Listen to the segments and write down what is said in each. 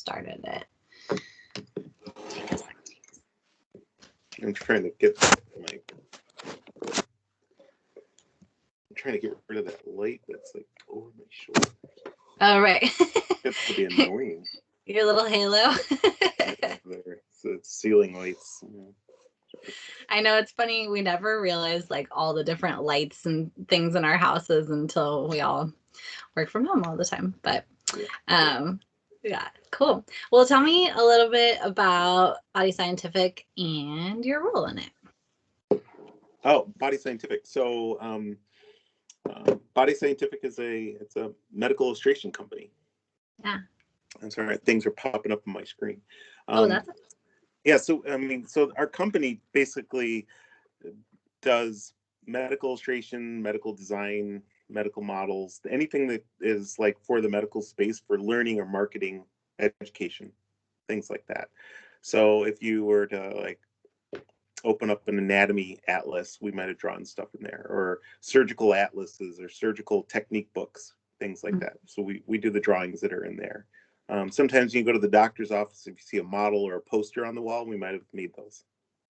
started it? I'm trying to get rid of that light that's like over my shoulder. Oh, right. It's to be annoying. Your little halo. So it's ceiling lights. I know, it's funny. We never realized like all the different lights and things in our houses until we all work from home all the time. But yeah, cool. Well, tell me a little bit about Body Scientific and your role in it. Oh, Body Scientific. So Body Scientific is a medical illustration company. Yeah. I'm sorry, things are popping up on my screen. That's yeah. So so our company basically does medical illustration, medical design, medical models, anything that is like for the medical space for learning or marketing, education, things like that. So if you were to like open up an anatomy atlas, we might have drawn stuff in there, or surgical atlases or surgical technique books, things like that. So we do the drawings that are in there. Sometimes you go to the doctor's office, if you see a model or a poster on the wall, we might have made those.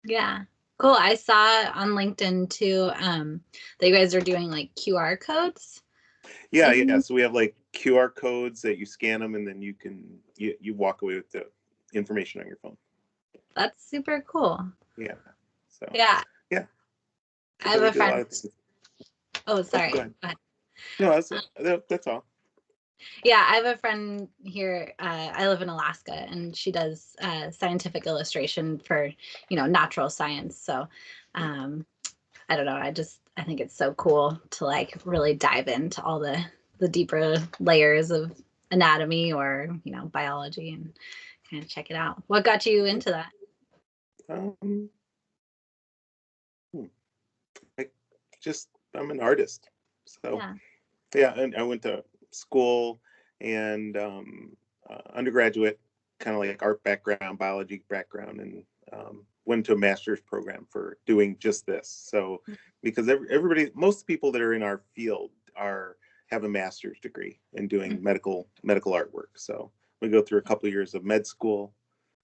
Yeah. Cool. I saw on LinkedIn too that you guys are doing like QR codes. Yeah. So we have like QR codes that you scan them, and then you walk away with the information on your phone. That's super cool. Yeah. So yeah. So I have a friend. Oh, sorry. Go ahead. No, that's all. Yeah, I have a friend here. I live in Alaska, and she does scientific illustration for, natural science. So, I don't know. I think it's so cool to like really dive into all the deeper layers of anatomy or biology and kind of check it out. What got you into that? I'm an artist, so yeah. And I went to school and undergraduate, kind of like art background, biology background, and went to a master's program for doing just this. So because most people that are in our field have a master's degree in doing medical artwork. So we go through a couple of years of med school.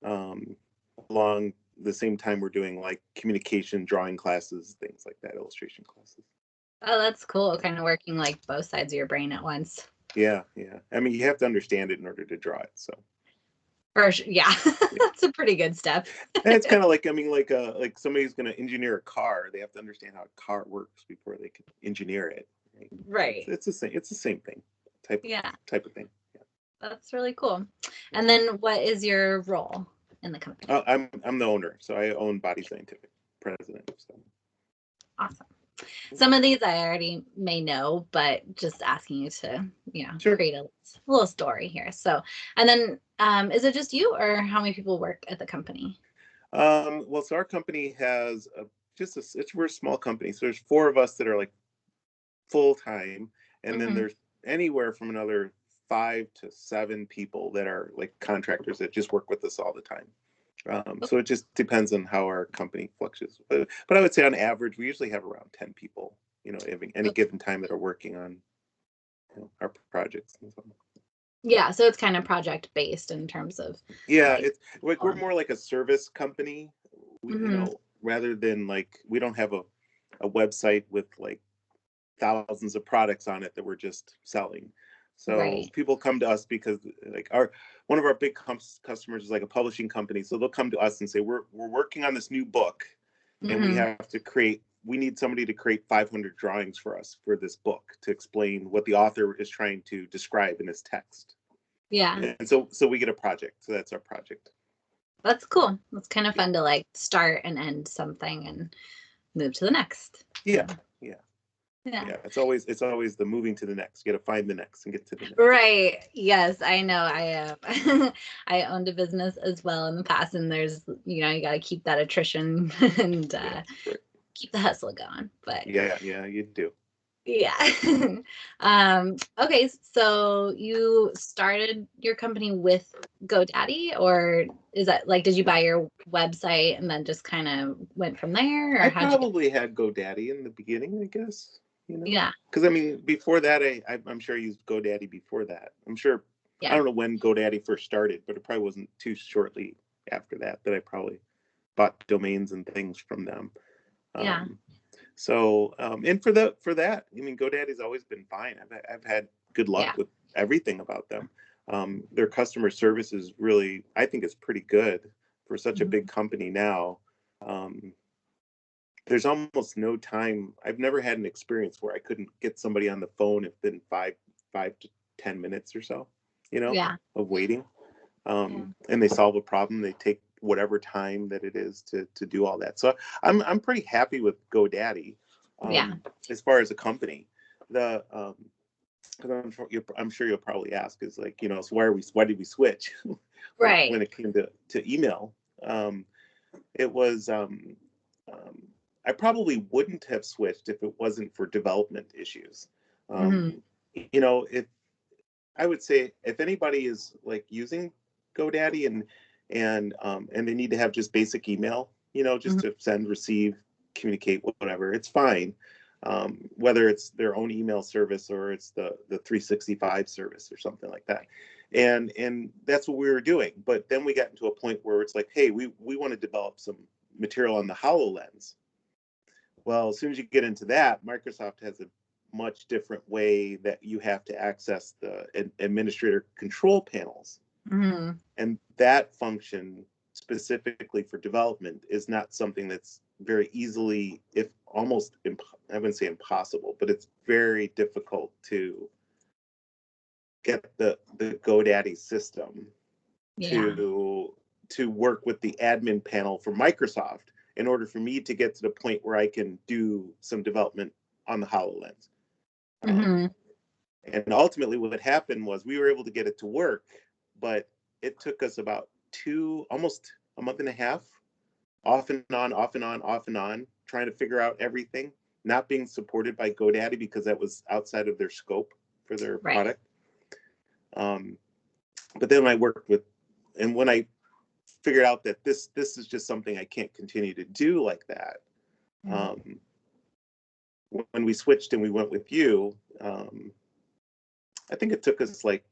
Along the same time, we're doing like communication, drawing classes, things like that, illustration classes. Oh, that's cool. Kind of working like both sides of your brain at once. Yeah. I mean, you have to understand it in order to draw it. So. Yeah. That's a pretty good step. And it's kind of like, like somebody's going to engineer a car. They have to understand how a car works before they can engineer it. Right. It's the same thing. Type of thing. Yeah. That's really cool. And then what is your role in the company? I'm the owner, so I own Body Scientific, president. So. Awesome. Some of these I already may know, but just asking you to, Sure. create a little story here. So, and then is it just you, or how many people work at the company? Well, so our company has we're a small company. So there's 4 of us that are like full time, and then there's anywhere from another 5 to 7 people that are like contractors that just work with us all the time. So it just depends on how our company fluctuates. But I would say on average, we usually have around 10 people, having any given time that are working on our projects and so on. Yeah, so it's kind of project based in terms of. Yeah, it's like we're more like a service company, rather than like we don't have a website with like thousands of products on it that we're just selling. So people come to us because like one of our big customers is like a publishing company. So they'll come to us and say, we're working on this new book, and we need somebody to create 500 drawings for us for this book to explain what the author is trying to describe in his text. Yeah. And so we get a project. So that's our project. That's cool. It's kind of fun to like start and end something and move to the next. Yeah. It's always the moving to the next. You got to find the next and get to the next. Right. Yes, I know. I I owned a business as well in the past, and there's you got to keep that attrition and keep the hustle going. But yeah, you do. Yeah. Okay, so you started your company with GoDaddy, or is that like, did you buy your website and then just kind of went from there? Or I probably had GoDaddy in the beginning, I guess. Yeah. Because I mean, before that, I'm sure I used GoDaddy before that. I'm sure I don't know when GoDaddy first started, but it probably wasn't too shortly after that I probably bought domains and things from them. Yeah. So, and for that, I mean, GoDaddy's always been fine. I've had good luck with everything about them. Their customer service is really, I think it's pretty good for such a big company now. There's almost no time. I've never had an experience where I couldn't get somebody on the phone within five to 10 minutes or so, of waiting. And they solve a problem. They take whatever time that it is to do all that. So I'm pretty happy with GoDaddy. As far as a company, because I'm sure you'll probably ask is like, so why did we switch? Right. When it came to email, it was I probably wouldn't have switched if it wasn't for development issues. If I would say if anybody is like using GoDaddy and they need to have just basic email, just to send, receive, communicate, whatever, it's fine. Whether it's their own email service or it's the 365 service or something like that. And that's what we were doing. But then we got into a point where it's like, hey, we want to develop some material on the HoloLens. Well, as soon as you get into that, Microsoft has a much different way that you have to access the administrator control panels. And that function specifically for development is not something that's very easily, if almost, I wouldn't say impossible, but it's very difficult to get the GoDaddy system to work with the admin panel for Microsoft in order for me to get to the point where I can do some development on the HoloLens. And ultimately what happened was we were able to get it to work, but it took us about almost a month and a half, off and on, trying to figure out everything, not being supported by GoDaddy because that was outside of their scope for their product. But then I worked and when I figured out that this is just something I can't continue to do like that, when we switched and we went with you, I think it took us like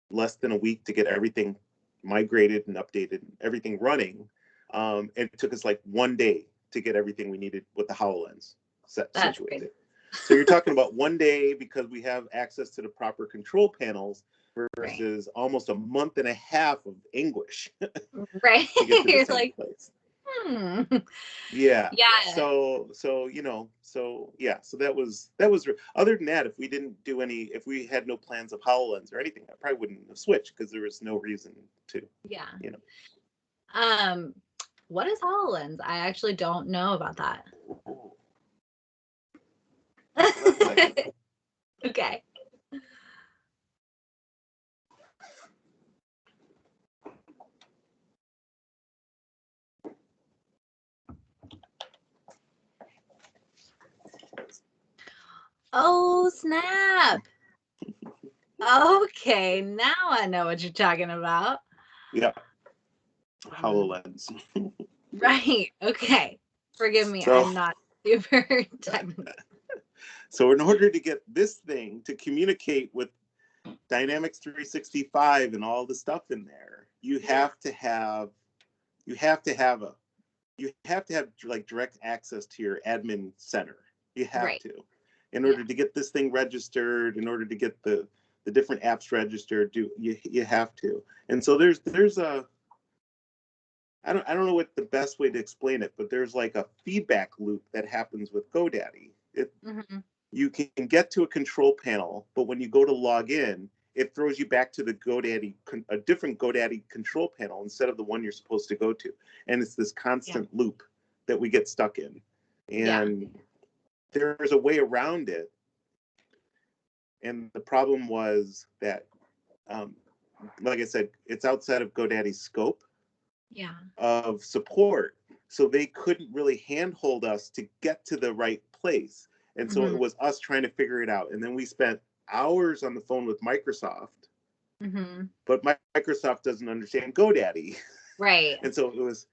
less than a week to get everything migrated and updated, everything running. It took us like 1 day to get everything we needed with the HoloLens situated. So you're talking about 1 day because we have access to the proper control panels versus almost a month and a half of anguage. Right. To get to the You're same like, place. Yeah. So that was other than that, if we had no plans of HoloLens or anything, I probably wouldn't have switched because there was no reason to. What is HoloLens? I actually don't know about that. Okay. Oh, snap. Okay, now I know what you're talking about. Yeah. HoloLens. Right. Okay. Forgive me. I'm not super technical. So in order to get this thing to communicate with Dynamics 365 and all the stuff in there, you have to have like direct access to your admin center. You have to, in order to get this thing registered, in order to get the different apps registered, you have to. And so there's a, I don't know what the best way to explain it, but there's like a feedback loop that happens with GoDaddy. You can get to a control panel, but when you go to log in, it throws you back to a different GoDaddy control panel instead of the one you're supposed to go to. And it's this constant loop that we get stuck in. And there's a way around it. And the problem was that, like I said, it's outside of GoDaddy's scope of support. So they couldn't really handhold us to get to the right place. And so it was us trying to figure it out. And then we spent hours on the phone with Microsoft, but Microsoft doesn't understand GoDaddy. Right. And so it was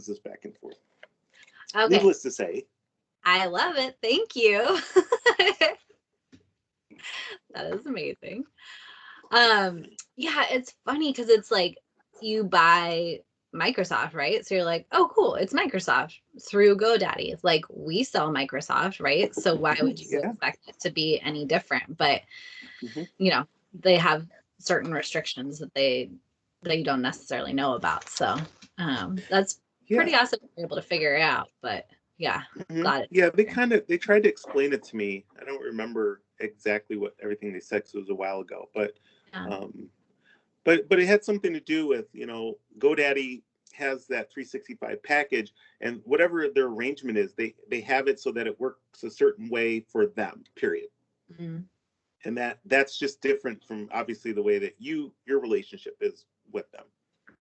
this back and forth. Okay. Needless to say. I love it. Thank you. That is amazing. Yeah, it's funny because it's like you buy Microsoft, right? So you're like, oh, cool, it's Microsoft through GoDaddy. It's like we sell Microsoft, right? So why would you Yeah. expect it to be any different? But Hmm. you know, they have certain restrictions that you don't necessarily know about. So that's Yeah. pretty awesome to be able to figure it out. But yeah, Hmm. glad Yeah, they it's they tried to explain it to me. I don't remember exactly what everything they said 'cause it was a while ago, yeah. um, but it had something to do with, GoDaddy has that 365 package, and whatever their arrangement is, they have it so that it works a certain way for them. Period. Mhm. And that's just different from obviously the way that your relationship is with them for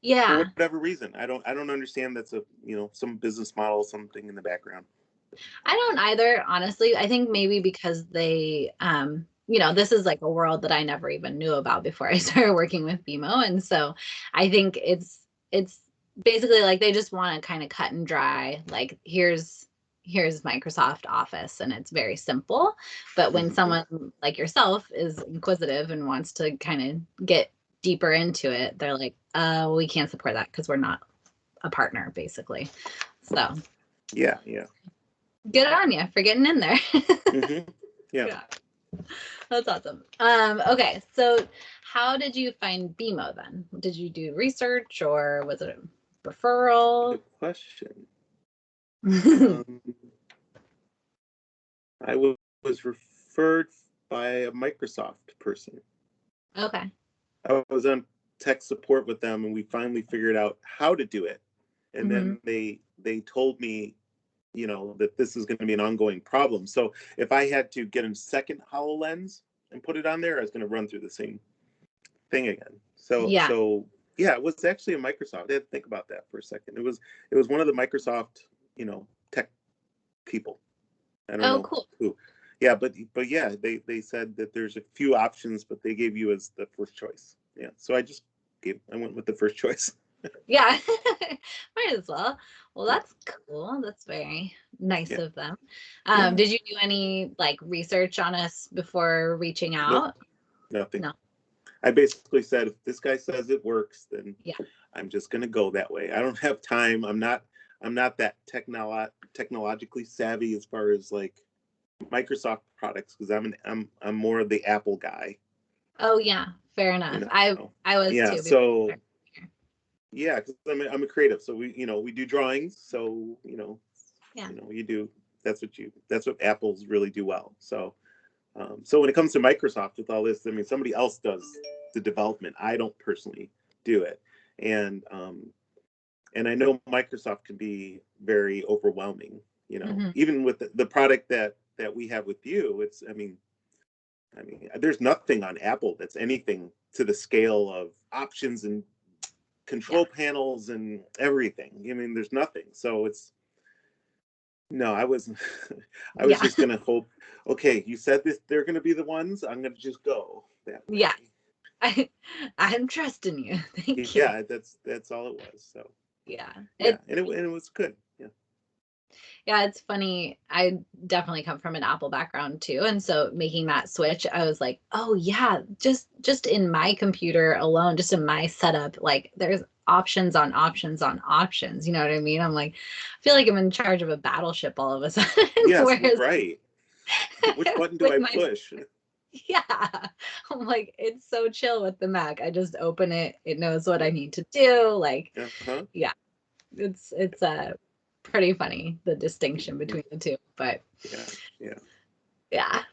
Yeah, whatever reason. I don't understand. That's a some business model, something in the background. I don't either, honestly. I think maybe because this is like a world that I never even knew about before I started working with BMO. And so I think it's basically like they just want to kind of cut and dry, like here's Microsoft Office and it's very simple. But when Hmm. someone like yourself is inquisitive and wants to kind of get deeper into it, they're like, we can't support that because we're not a partner, basically. So Yeah, yeah. good on you for getting in there. Hmm. Yeah. Yeah, that's awesome. Okay, so how did you find BMO then? Did you do research or was it a referral? Good question. Okay. Um, I was referred by a Microsoft person. I was on tech support with them, and we finally figured out how to do it. And Hmm. then they told me, that this is going to be an ongoing problem. So if I had to get a second HoloLens and put it on there, I was going to run through the same thing again. Yeah. So yeah, it was actually a Microsoft. I had to think about that for a second. It was one of the Microsoft, tech people. I don't Oh, know cool. who. Yeah, but yeah, they said that there's a few options, but they gave you as the first choice. Yeah, so I went with the first choice. Yeah. Might as well. Well, Yeah, that's cool. That's very nice yeah, of them. yeah. Did you do any like research on us before reaching Nope, out? nothing. No. I basically said if this guy says it works, then Yeah. I'm just gonna go that way. I don't have time. I'm not that technologically savvy as far as like Microsoft products because I'm more of the Apple guy. Oh, yeah. Fair You enough. I know. I was Yeah. too before I So started here. yeah, because I'm a creative. So we do drawings. So Yeah. you do. That's what Apple's really do well. So when it comes to Microsoft with all this, I mean, somebody else does the development. I don't personally do it, and I know Microsoft can be very overwhelming. Hmm. Even with the product that we have with you, it's I mean, there's nothing on Apple that's anything to the scale of options and Yeah. control panels and everything. I mean, there's nothing. So it's no, I was I was Yeah. just gonna hope, okay, you said this they're gonna be the ones, I'm gonna just go that Yeah. way. I I'm trusting you. Thank you. Yeah, that's all it was. So Yeah. yeah, and it was good. Yeah. Yeah, it's funny. I definitely come from an Apple background too. And so making that switch, I was like, oh yeah, just in my computer alone, just in my setup, like there's options on options on options. You know what I mean? I'm like, I feel like I'm in charge of a battleship all of a sudden. Yes, Whereas right. Which button do with I my push? yeah, I'm like, it's so chill with the Mac. I just open it, it knows what I need to do. Like, Uh-huh. yeah, it's pretty funny the distinction Mhm. between the two. But Yeah, yeah. yeah.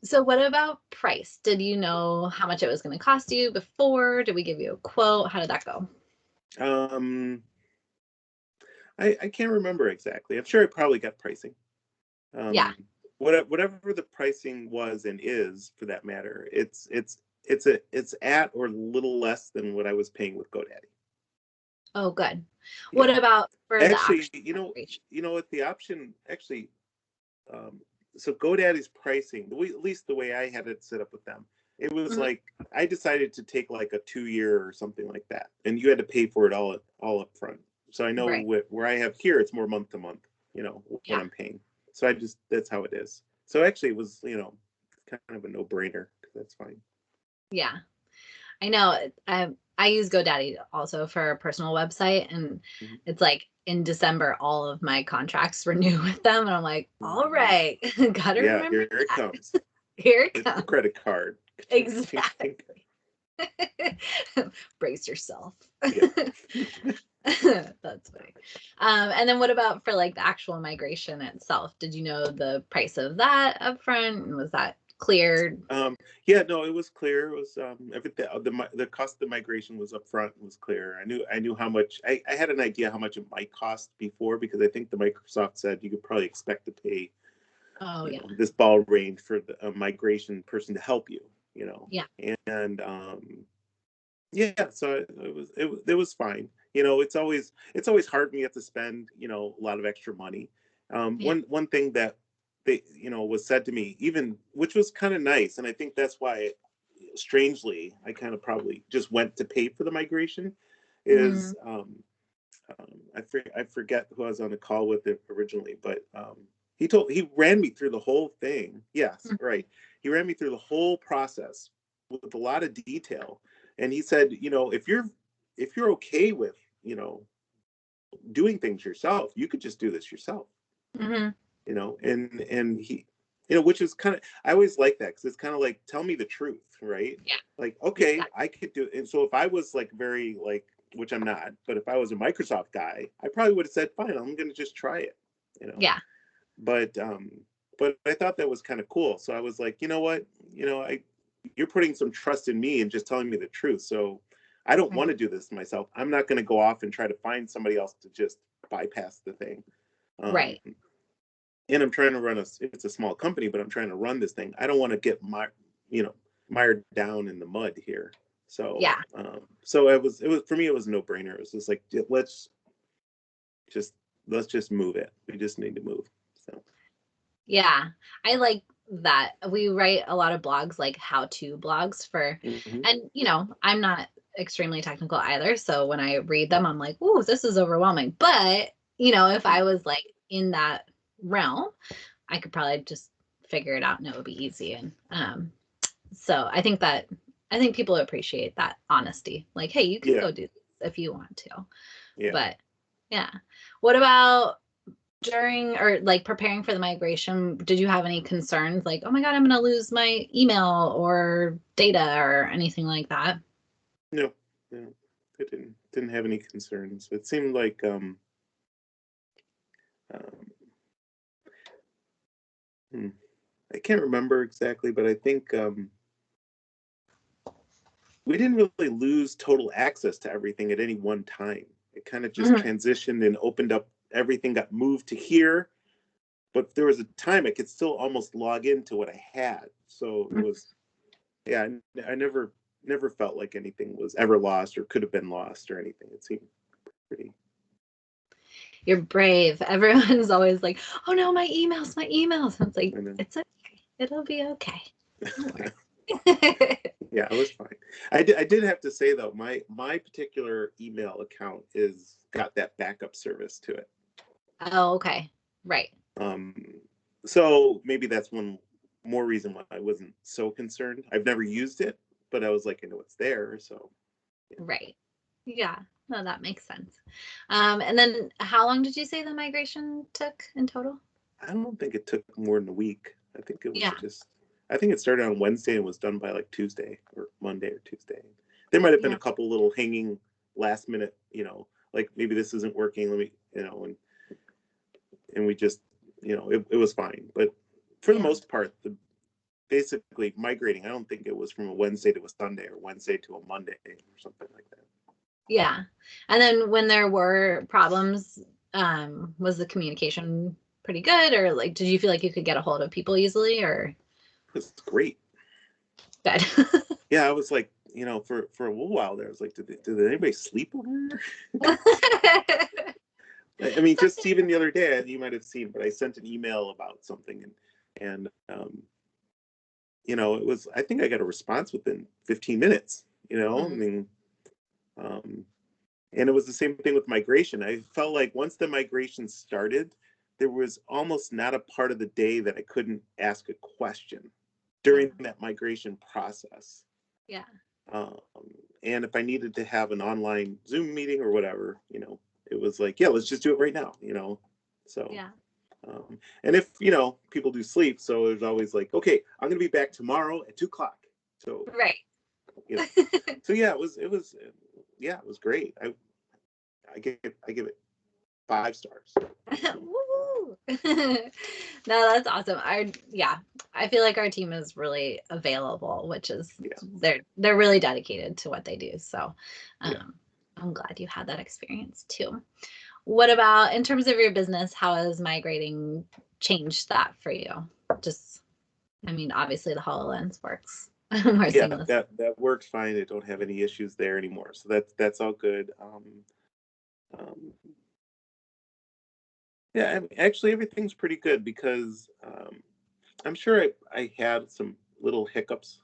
So what about price? Did you know how much it was going to cost you before? Did we give you a quote? How did that go? Um, I can't remember exactly. I'm sure I probably got pricing. Yeah. Um, whatever the pricing was and is for that matter, it's at or a little less than what I was paying with GoDaddy. Oh, good. What Yeah. about for the Actually, actual preparation? what the option actually, um, so GoDaddy's pricing, at least the way I had it set up with them, it was Mhm. like I decided to take like a 2 year or something like that, and you had to pay for it all up front. So I know Right. where I have here, it's more month to month, what Yeah. I'm paying. So that's how it is. So actually, it was kind of a no brainer. That's fine. Yeah. I know. I use GoDaddy also for a personal website, and Mhm. it's like in December, all of my contracts renew with them, and I'm like, all Mhm. right, gotta Yeah, remember here it that. comes. Here it It's the comes. credit card. Chink, chink, chink. Exactly. Brace yourself. Yeah. That's funny. And then what about for like the actual migration itself? Did you know the price of that up front? And was that cleared? Yeah, no, it was clear. It was everything. The cost of the migration was upfront. Was clear. I knew how much. I had an idea how much it might cost before, because I think the Microsoft said you could probably expect to pay, Oh yeah. this ball range for the migration person to help you. Yeah. And yeah, so it was fine. It's always hard when you have to spend a lot of extra money. Yeah. One thing that they was said to me, even, which was kind of nice, and I think that's why, strangely, I kind of probably just went to pay for the migration, Mm, is I forget who I was on the call with it originally, but he ran me through the whole thing. Yes, mhm, right. He ran me through the whole process with a lot of detail, and he said, if you're okay with doing things yourself, you could just do this yourself. mhm. And he, which is kind of, I always like that, because it's kind of like, tell me the truth, right? Yeah. Like, okay, Exactly. I could do it. And so if I was like very like, which I'm not, but if I was a Microsoft guy, I probably would have said, fine, I'm going to just try it, you know. Yeah. But I thought that was kind of cool. So I was like, you know what, I you're putting some trust in me and just telling me the truth. So I don't want Mhm. to do this myself. I'm not going to go off and try to find somebody else to just bypass the thing. Um, Right. and I'm trying to it's a small company, but I'm trying to run this thing. I don't want to get mired down in the mud here. So, Yeah. it was for me, it was a no brainer. It was just like, just, let's just move it. We just need to move. So, Yeah. I like that. We write a lot of blogs, like how-to blogs for, mhm. and I'm not extremely technical either. So when I read them, I'm like, ooh, this is overwhelming. But, if I was like in that realm, I could probably just figure it out and it would be easy. And so I think people appreciate that honesty. Like, hey, you can Yeah, go do this if you want to. yeah. But yeah. What about during or like preparing for the migration? Did you have any concerns like, oh my God, I'm going to lose my email or data or anything like that? No, no, I didn't have any concerns. It seemed like, um, hmm, I can't remember exactly, but I think, we didn't really lose total access to everything at any one time. It kind of just Mhm. transitioned and opened up. Everything got moved to here, but there was a time I could still almost log into what I had. So it was, yeah, I never felt like anything was ever lost or could have been lost or anything. It seemed pretty. You're brave. Everyone's always like, oh no, my emails, my emails. It's like, And then, it's okay. It'll be okay. Don't worry. yeah, it was fine. I did have to say though, my particular email account is got that backup service to it. Oh, okay. Right. Um, so maybe that's one more reason why I wasn't so concerned. I've never used it, but I was like, I know it's there. So yeah. Right. Yeah. No, that makes sense. And then how long did you say the migration took in total? I don't think it took more than a week. Yeah. I think it started on Wednesday and was done by like Tuesday or Monday or Tuesday. There might have been Yeah. a couple little hanging last minute, like maybe this isn't working. Let me, and we just, it was fine. But for the Yeah. most part, basically migrating, I don't think it was from a Wednesday to a Sunday or Wednesday to a Monday or something like that. Yeah. And then when there were problems, was the communication pretty good, or like did you feel like you could get a hold of people easily or It's great. good? Yeah, I was like, for a little while there, I was like, did anybody sleep over here? I mean, just even the other day, you might have seen, but I sent an email about something, and it was, I think I got a response within 15 minutes. I Mm, mean, um, and it was the same thing with migration. I felt like once the migration started, there was almost not a part of the day that I couldn't ask a question yeah. during that migration process. Yeah. Um, and if I needed to have an online Zoom meeting or whatever, it was like, yeah, let's just do it right now, So, Yeah. and if, people do sleep, so it was always like, okay, I'm going to be back tomorrow at 2 o'clock. So, Right. so yeah, yeah, it was great. I give it 5 stars. Woo! No, that's awesome. I feel like our team is really available, which is Yeah. they're really dedicated to what they do. So Yeah. I'm glad you had that experience too. What about in terms of your business, how has migrating changed that for you? Just, I mean, obviously the HoloLens works more Yeah, seamless. that works fine. I don't have any issues there anymore. So that's all good. Um, yeah, actually everything's pretty good because I'm sure I had some little hiccups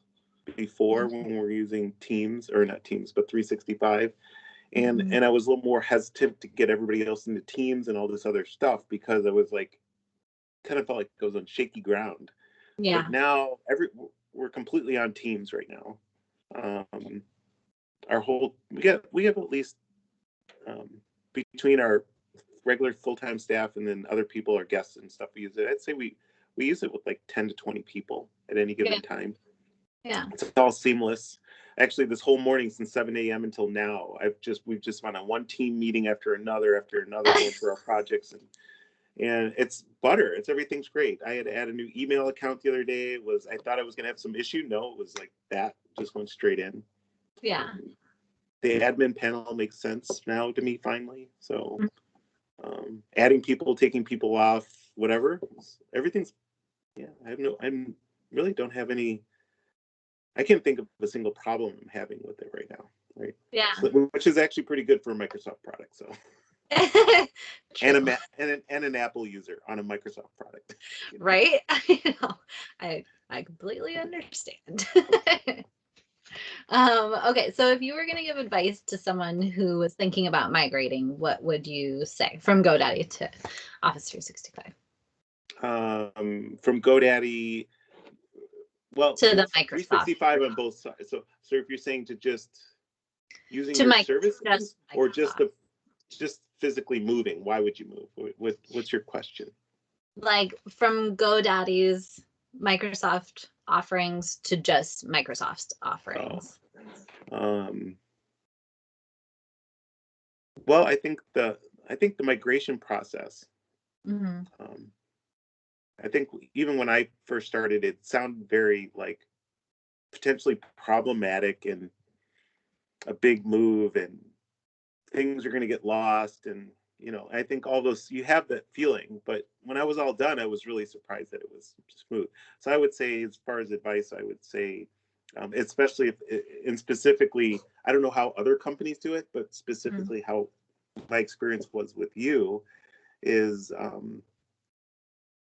before when we were using Teams, or not Teams, but 365. Mhm. And I was a little more hesitant to get everybody else into Teams and all this other stuff because I was like, kind of felt like I was on shaky ground. But Yeah. now we're completely on Teams right now. Um, our whole we have at least, um, between our regular full-time staff and then other people, our guests and stuff, we use it. I'd say we use it with like 10 to 20 people at any Yeah. given time. Yeah. It's all seamless. Actually, this whole morning since 7 a.m. until now, we've just been on one team meeting after another going through our projects, and it's butter. Everything's great. I had to add a new email account the other day. I thought I was gonna have some issue. No, it was like that. Just went straight in. Yeah. The admin panel makes sense now to me finally. So, adding people, taking people off, whatever, everything's, yeah. I really don't have any. I can't think of a single problem I'm having with it right now. Right. Yeah. So, which is actually pretty good for a Microsoft product. So, True. and an Apple user on a Microsoft product. Right? I completely understand. Okay, so if you were going to give advice to someone who was thinking about migrating, what would you say from GoDaddy to Office 365? From GoDaddy, well, To the it's Microsoft 365 on both sides. So if you're saying to just using to your just services, or Microsoft. just physically moving, why would you move? What's your question? Like from GoDaddy's Microsoft offerings to just Microsoft's Oh, offerings. um, well, I think the migration process. Hmm. Um, I think even when I first started, it sounded very like potentially problematic and a big move, and things are going to get lost. And I think all those, you have that feeling, but when I was all done, I was really surprised that it was smooth. So I would say, as far as advice, I would say, especially if, and specifically, I don't know how other companies do it, but specifically how my experience was with you is,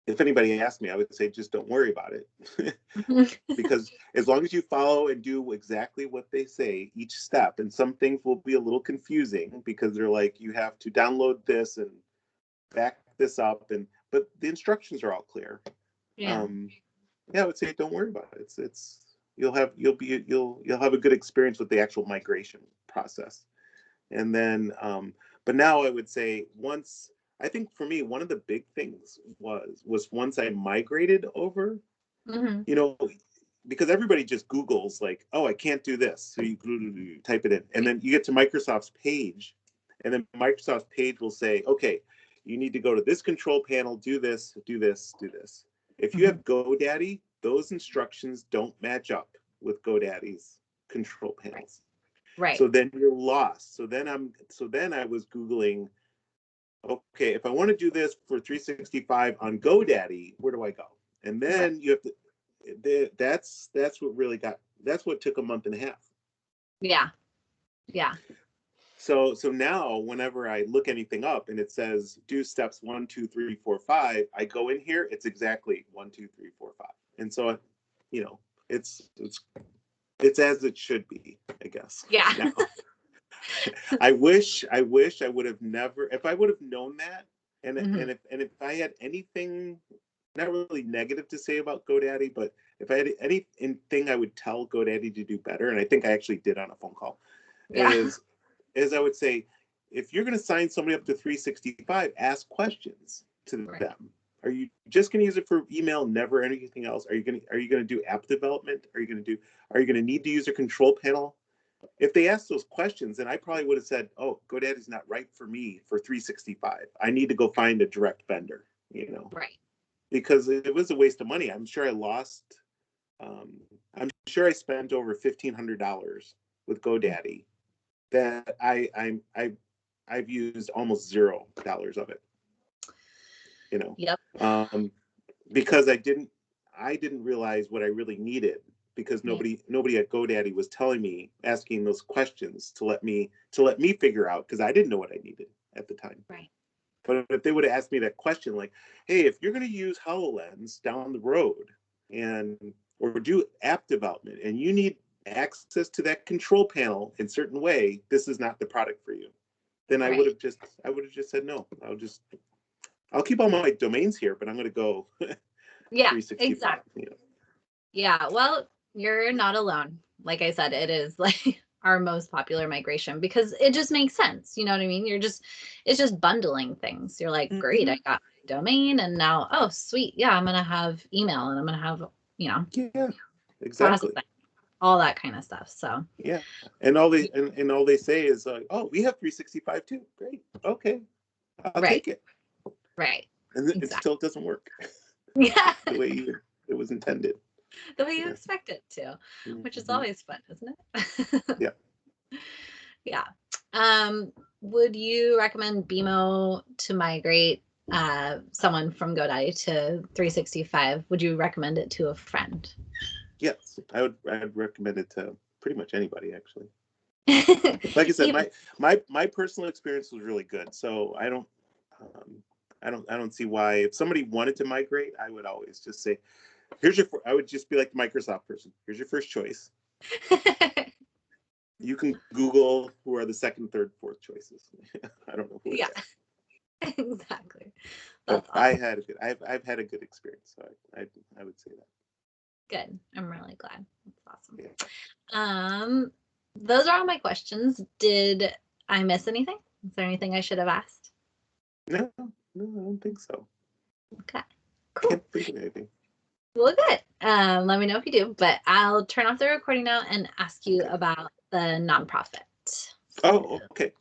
if anybody asked me, I would say just don't worry about it. Because as long as you follow and do exactly what they say each step, and some things will be a little confusing because they're like, you have to download this and back this up, but the instructions are all clear. Yeah. Yeah, I would say don't worry about it. You'll have a good experience with the actual migration process. And then, but now I would say, I think for me, one of the big things was once I migrated over, Hmm. you know, because everybody just Googles like, oh, I can't do this. So you type it in, and then you get to Microsoft's page, and then Microsoft's page will say, okay, you need to go to this control panel, do this, do this, do this. If you Hmm. have GoDaddy, those instructions don't match up with GoDaddy's control Right. panels. Right. So then you're lost. So then I was Googling, okay, if I want to do this for 365 on GoDaddy, where do I go? And Right. then you have to, that's what took a month and a half. Yeah. Yeah. So now whenever I look anything up and it says do steps 1, 2, 3, 4, 5, I go in here, it's exactly 1, 2, 3, 4, 5. And so, it's as it should be, I guess. Yeah. Now, I wish I would have never, if I would have known that, and Hmm. if I had anything not really negative to say about GoDaddy, but if I had anything I would tell GoDaddy to do better, and I think I actually did on a phone call, Yeah. is I would say, if you're going to sign somebody up to 365, ask questions to Right. them. Are you just going to use it for email, never anything else? Are you going to do app development? Are you going to need to use a control panel? If they asked those questions, then I probably would have said, "Oh, GoDaddy's not right for me for 365. I need to go find a direct vendor." Right. Because it was a waste of money. I'm sure I lost. I'm sure I spent over $1,500 with GoDaddy that I've used almost $0 of it. Yep. Because I didn't realize what I really needed, because nobody at GoDaddy was telling me, asking those questions to let me figure out, because I didn't know what I needed at the time. Right. But if they would have asked me that question, like, hey, if you're going to use HoloLens down the road or do app development and you need access to that control panel in a certain way, this is not the product for you. Then I would have just said no. I'll keep all my domains here, but I'm going to go Yeah, 365. exactly. Yeah, well, you're not alone. Like I said, it is like our most popular migration because it just makes sense. You know what I mean? It's just bundling things. You're like, great, I got my domain, and now, oh, sweet. Yeah, I'm going to have email, and I'm going to have, yeah, exactly. processing, all that kind of stuff. So yeah. And all they say is like, oh, we have 365 too. Great. Okay. I'll take it. Right. And it Exactly. still doesn't work. Yeah. the way it was intended. The way you expect it to, which is always fun, isn't it? Yeah. Yeah. Would you recommend BMO to migrate someone from GoDaddy to 365? Would you recommend it to a friend? Yes, I'd recommend it to pretty much anybody, actually. Like I said, my personal experience was really good, so I don't see why, if somebody wanted to migrate, I would always just say, I would just be like the Microsoft person. Here's your first choice. You can Google who are the second, third, fourth choices. I don't know who. Yeah, exactly. But awesome. I've had a good experience, so I would say that. Good. I'm really glad. That's awesome. Yeah. Those are all my questions. Did I miss anything? Is there anything I should have asked? No, I don't think so. Okay, cool. Can't think of anything. Well, good. Let me know if you do, but I'll turn off the recording now and ask you about the nonprofit. Oh, okay.